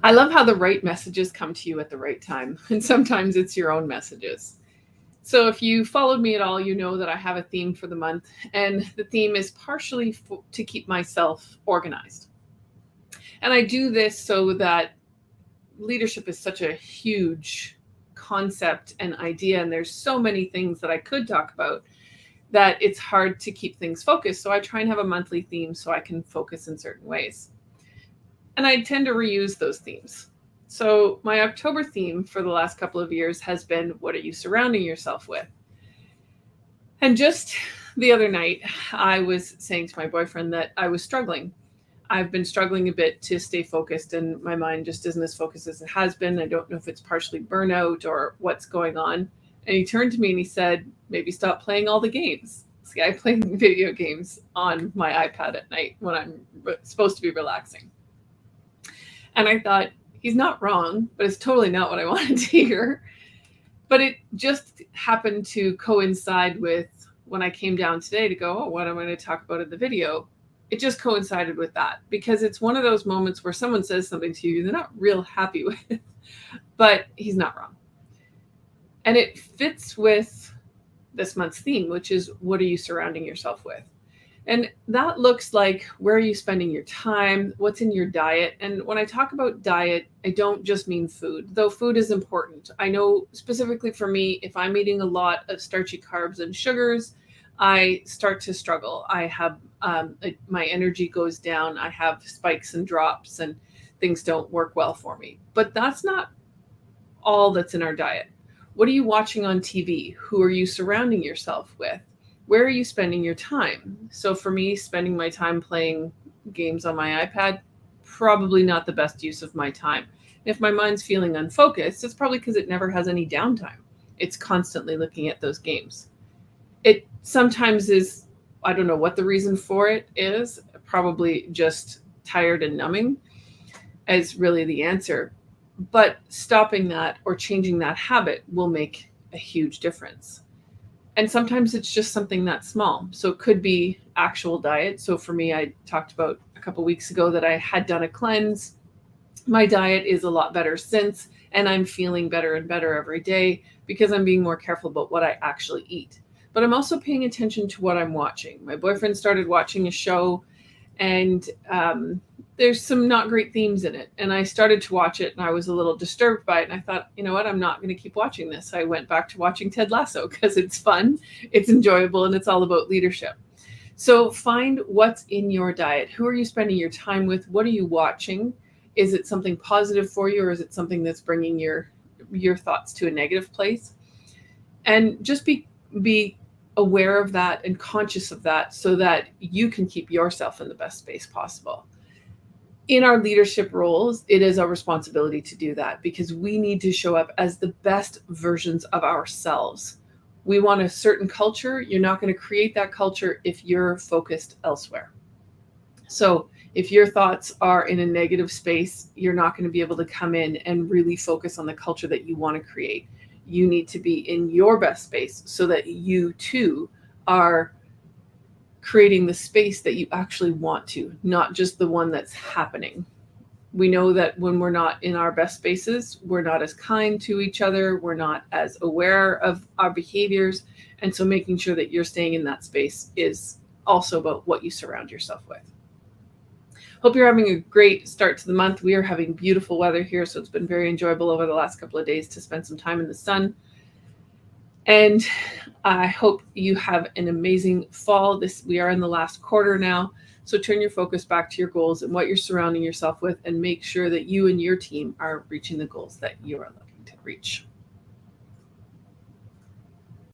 I love how the right messages come to you at the right time, and sometimes it's your own messages. So, if you followed me at all, you know that I have a theme for the month, and the theme is partially to keep myself organized. And I do this so that leadership is such a huge concept and idea, and there's so many things that I could talk about that it's hard to keep things focused. So, I try and have a monthly theme so I can focus in certain ways. And I tend to reuse those themes. So, my October theme for the last couple of years has been, what are you surrounding yourself with? And just the other night, I was saying to my boyfriend that I was struggling. I've been struggling a bit to stay focused, and my mind just isn't as focused as it has been. I don't know if it's partially burnout or what's going on. And he turned to me and he said, maybe stop playing all the games. See, I play video games on my iPad at night when I'm supposed to be relaxing. And I thought, he's not wrong, but it's totally not what I wanted to hear. But it just happened to coincide with when I came down today to go, oh, what am I going to talk about in the video? It just coincided with that, because it's one of those moments where someone says something to you they're not real happy with, but he's not wrong. And it fits with this month's theme, which is, what are you surrounding yourself with? And that looks like, where are you spending your time? What's in your diet? And when I talk about diet, I don't just mean food, though food is important. I know specifically for me, if I'm eating a lot of starchy carbs and sugars, I start to struggle. I have my energy goes down. I have spikes and drops, and things don't work well for me. But that's not all that's in our diet. What are you watching on TV? Who are you surrounding yourself with? Where are you spending your time? So for me, spending my time playing games on my iPad, probably not the best use of my time. If my mind's feeling unfocused, it's probably because it never has any downtime. It's constantly looking at those games. It sometimes is, I don't know what the reason for it is, probably just tired and numbing is really the answer. But stopping that or changing that habit will make a huge difference. And sometimes it's just something that small. So it could be actual diet. So for me, I talked about a couple weeks ago that I had done a cleanse. My diet is a lot better since, and I'm feeling better and better every day because I'm being more careful about what I actually eat. But I'm also paying attention to what I'm watching. My boyfriend started watching a show, and there's some not great themes in it. And I started to watch it, and I was a little disturbed by it. And I thought, you know what, I'm not going to keep watching this. I went back to watching Ted Lasso because it's fun, it's enjoyable, and it's all about leadership. So find what's in your diet. Who are you spending your time with? What are you watching? Is it something positive for you, or is it something that's bringing your thoughts to a negative place? And just be aware of that and conscious of that so that you can keep yourself in the best space possible. In our leadership roles, it is our responsibility to do that because we need to show up as the best versions of ourselves. We want a certain culture. You're not going to create that culture if you're focused elsewhere. So if your thoughts are in a negative space, you're not going to be able to come in and really focus on the culture that you want to create. You need to be in your best space so that you too are creating the space that you actually want to, not just the one that's happening. We know that when we're not in our best spaces, we're not as kind to each other, we're not as aware of our behaviors. And so making sure that you're staying in that space is also about what you surround yourself with. Hope you're having a great start to the month. We are having beautiful weather here, so it's been very enjoyable over the last couple of days to spend some time in the sun. And I hope you have an amazing fall. We are in the last quarter now, so turn your focus back to your goals and what you're surrounding yourself with, and make sure that you and your team are reaching the goals that you are looking to reach.